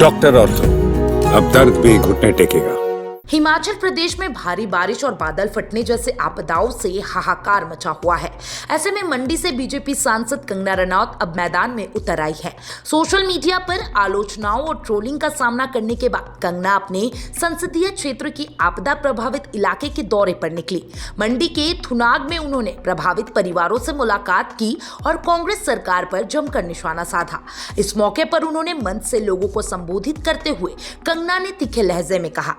Doctor ortho, अब दर्द भी घुटने टेकेगा। हिमाचल प्रदेश में भारी बारिश और बादल फटने जैसे आपदाओं से हाहाकार मचा हुआ है। ऐसे में मंडी से बीजेपी सांसद कंगना रनौत अब मैदान में उतर आई है। सोशल मीडिया पर आलोचनाओं और ट्रोलिंग का सामना करने के बाद कंगना अपने संसदीय क्षेत्र की आपदा प्रभावित इलाके के दौरे पर निकली। मंडी के थुनाग में उन्होंने प्रभावित परिवारों से मुलाकात की और कांग्रेस सरकार पर जमकर निशाना साधा। इस मौके पर उन्होंने मंच से लोगों को संबोधित करते हुए कंगना ने तीखे लहजे में कहा,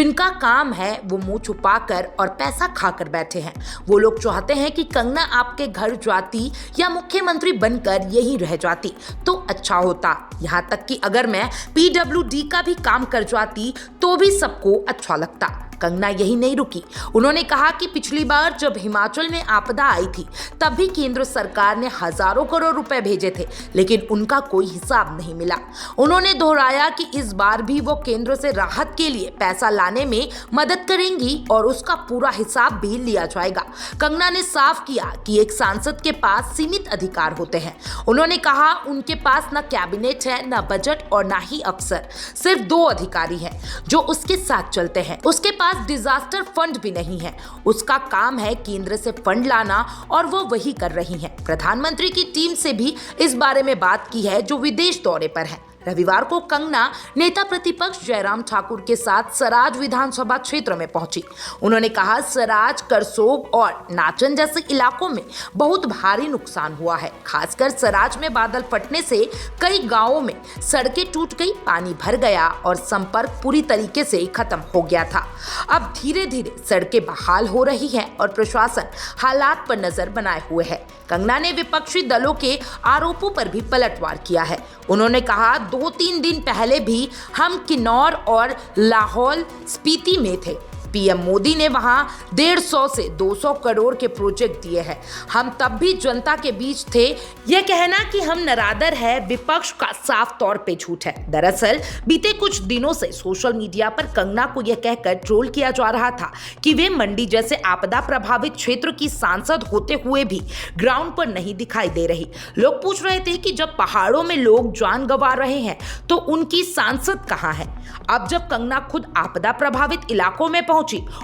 जिनका काम है वो मुंह छुपाकर और पैसा खाकर बैठे हैं। वो लोग चाहते हैं कि कंगना आपके घर जाती या मुख्यमंत्री बनकर यहीं रह जाती तो अच्छा होता। यहाँ तक कि अगर मैं PWD का भी काम कर जाती तो भी सबको अच्छा लगता। कंगना यही नहीं रुकी। उन्होंने कहा कि पिछली बार जब हिमाचल में आपदा आई थी तब भी केंद्र सरकार ने हजारों करोड़ रुपए भेजे थे, लेकिन उनका कोई हिसाब नहीं मिला। उन्होंने दोहराया कि इस बार भी वो केंद्र से राहत के लिए पैसा लाने में मदद करेंगी और उसका पूरा हिसाब भी लिया जाएगा। कंगना ने साफ किया कि एक सांसद के पास सीमित अधिकार होते हैं। उन्होंने कहा उनके पास न कैबिनेट है, न बजट और न ही अफसर, सिर्फ 2 अधिकारी हैं जो उसके साथ चलते हैं। उसके पास डिजास्टर फंड भी नहीं है। उसका काम है केंद्र से फंड लाना और वो वही कर रही हैं। प्रधानमंत्री की टीम से भी इस बारे में बात की है जो विदेश दौरे पर है। रविवार को कंगना नेता प्रतिपक्ष जयराम ठाकुर के साथ सराज विधानसभा क्षेत्र में पहुंची। उन्होंने कहा सराज, करसोग और नाचन जैसे इलाकों में बहुत भारी नुकसान हुआ है। खासकर सराज में बादल फटने से कई गांवों में सड़कें टूट गई, पानी भर गया और संपर्क पूरी तरीके से खत्म हो गया था। अब धीरे धीरे सड़कें बहाल हो रही हैं और प्रशासन हालात पर नजर बनाए हुए है। कंगना ने विपक्षी दलों के आरोपों पर भी पलटवार किया है। उन्होंने कहा 2-3 दिन पहले भी हम किन्नौर और लाहौल स्पीति में थे। पीएम मोदी ने वहां 150 से 200 करोड़ के प्रोजेक्ट दिए हैं। हम तब भी जनता के बीच थे। यह कहना कि हम नरादर है विपक्ष का साफ तौर पे झूठ है। दरअसल बीते कुछ दिनों से सोशल मीडिया पर कंगना को यह कहकर ट्रोल किया जा रहा था कि वे मंडी जैसे आपदा प्रभावित क्षेत्र की सांसद होते हुए भी ग्राउंड पर नहीं दिखाई दे रही। लोग पूछ रहे थे कि जब पहाड़ों में लोग जान गंवा रहे हैं तो उनकी सांसद कहां है। अब जब कंगना खुद आपदा प्रभावित इलाकों में पहुंची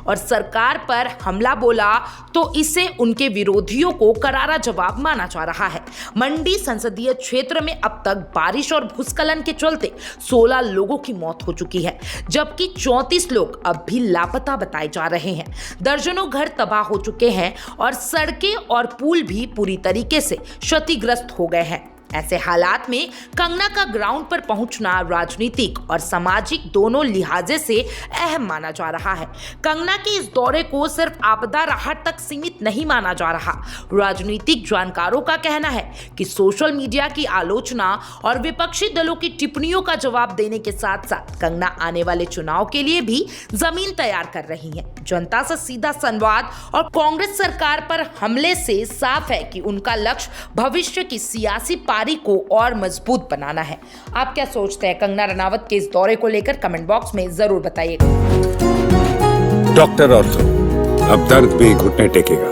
और सरकार पर हमला बोला तो इसे उनके विरोधियों को करारा जवाब माना जा रहा है। मंडी संसदीय क्षेत्र में अब तक बारिश और भूस्खलन के चलते 16 लोगों की मौत हो चुकी है, जबकि 34 लोग अब भी लापता बताए जा रहे हैं। दर्जनों घर तबाह हो चुके हैं और सड़कें और पुल भी पूरी तरीके से क्षतिग्रस्त हो गए हैं। ऐसे हालात में कंगना का ग्राउंड पर पहुंचना राजनीतिक और सामाजिक दोनों लिहाजे से अहम माना जा रहा है। कंगना के इस दौरे को सिर्फ आपदा राहत तक सीमित नहीं माना जा रहा। राजनीतिक जानकारों का कहना है कि सोशल मीडिया की आलोचना और विपक्षी दलों की टिप्पणियों का जवाब देने के साथ साथ कंगना आने वाले चुनाव के लिए भी जमीन तैयार कर रही है। जनता से सीधा संवाद और कांग्रेस सरकार पर हमले से साफ है कि उनका लक्ष्य भविष्य की सियासी पारी को और मजबूत बनाना है। आप क्या सोचते हैं कंगना रनावत के इस दौरे को लेकर? कमेंट बॉक्स में जरूर बताइएगा। डॉक्टर ऑर्थो, अब दर्द भी घुटने टेकेगा।